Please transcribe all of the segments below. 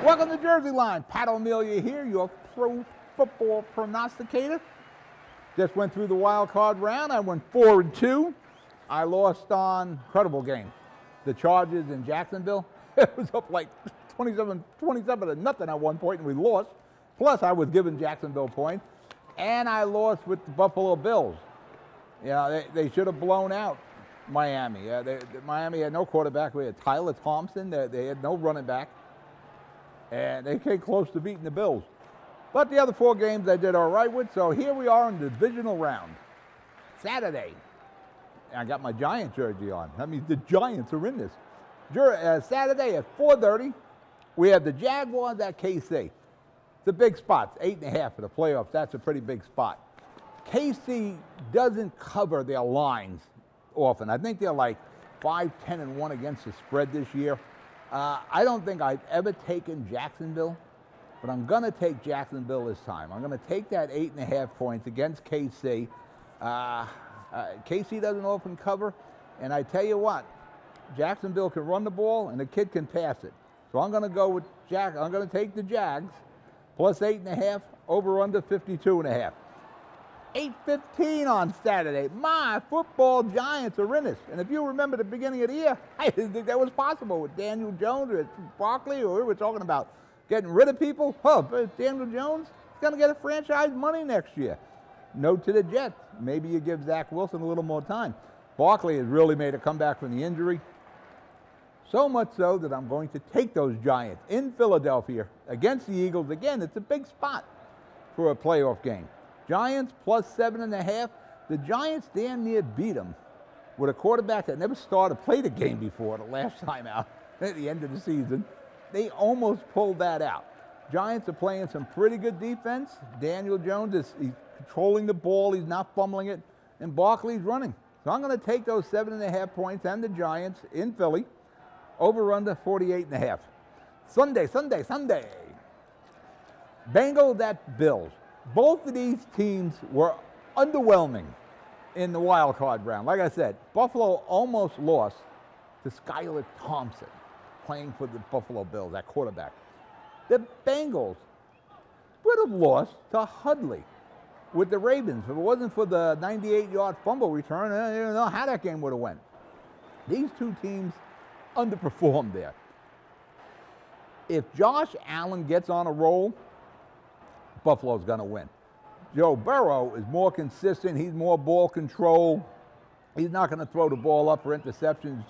Welcome to Jersey Line. Pat O'Melia here, your pro football prognosticator. Just went through the wild card round. I went 4-2. I lost on incredible game. The Chargers in Jacksonville. It was up like 27 to nothing at one point, and we lost. Plus, I was given Jacksonville points, and I lost with the Buffalo Bills. You know, they should have blown out Miami. Miami had no quarterback. We had Tyler Thompson. They had no running back. And they came close to beating the Bills. But the other four games I did all right with, so here we are in the divisional round. Saturday, I got my Giant jersey on. That means the Giants are in this. Saturday at 4:30, we have the Jaguars at KC. It's a big spot. It's 8.5 for the playoffs. That's a pretty big spot. KC doesn't cover their lines often. I think they're like 5-10-1 against the spread this year. I don't think I've ever taken Jacksonville, but I'm going to take Jacksonville this time. I'm going to take that 8.5 points against KC. KC doesn't often cover, and I tell you what, Jacksonville can run the ball and the kid can pass it. So I'm going to go with I'm going to take the Jags plus 8.5, over under 52.5. 8:15 on Saturday. My football Giants are in this. And if you remember the beginning of the year, I didn't think that was possible with Daniel Jones or Barkley, or we were talking about getting rid of people. But Daniel Jones is going to get a franchise money next year. Note to the Jets. Maybe you give Zach Wilson a little more time. Barkley has really made a comeback from the injury. So much so that I'm going to take those Giants in Philadelphia against the Eagles. Again, it's a big spot for a playoff game. Giants plus 7.5. The Giants damn near beat them with a quarterback that never played a game before the last time out at the end of the season. They almost pulled that out. Giants are playing some pretty good defense. Daniel Jones he's controlling the ball. He's not fumbling it. And Barkley's running. So I'm going to take those 7.5 points and the Giants in Philly. Over under 48.5. Sunday. Bengals at Bills. Both of these teams were underwhelming in the wild card round. Like I said, Buffalo almost lost to Skylar Thompson, playing for the Buffalo Bills, that quarterback. The Bengals would have lost to Hudley with the Ravens. If it wasn't for the 98-yard fumble return, I don't know how that game would have went. These two teams underperformed there. If Josh Allen gets on a roll, Buffalo's going to win. Joe Burrow is more consistent. He's more ball control. He's not going to throw the ball up for interceptions.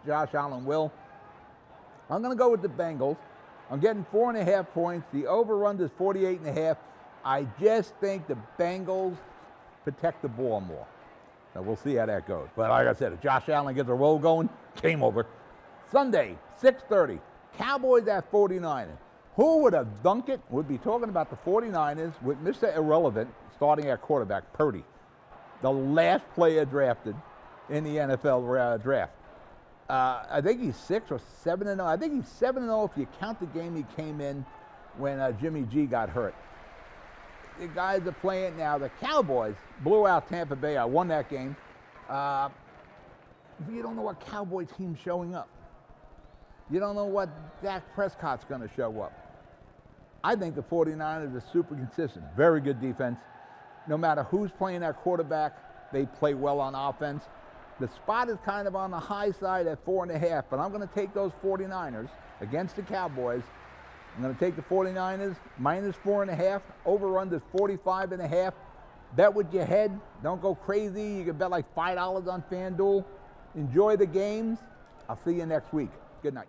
Josh Allen will. I'm going to go with the Bengals. I'm getting 4.5 points. The over-under is 48.5. I just think the Bengals protect the ball more. Now, we'll see how that goes. But like I said, if Josh Allen gets a roll going, game over. Sunday, 6:30, Cowboys at 49ers. Who would have dunked it? We'd be talking about the 49ers with Mr. Irrelevant starting at quarterback, Purdy, the last player drafted in the NFL draft. I think he's 6 or 7-0. I think he's 7-0 if you count the game he came in when Jimmy G got hurt. The guys are playing now. The Cowboys blew out Tampa Bay. I won that game. You don't know what Cowboy team's showing up. You don't know what Dak Prescott's going to show up. I think the 49ers are super consistent. Very good defense. No matter who's playing that quarterback, they play well on offense. The spot is kind of on the high side at 4.5, but I'm going to take those 49ers against the Cowboys. I'm going to take the 49ers minus 4.5. Over under 45.5. Bet with your head. Don't go crazy. You can bet like $5 on FanDuel. Enjoy the games. I'll see you next week. Good night.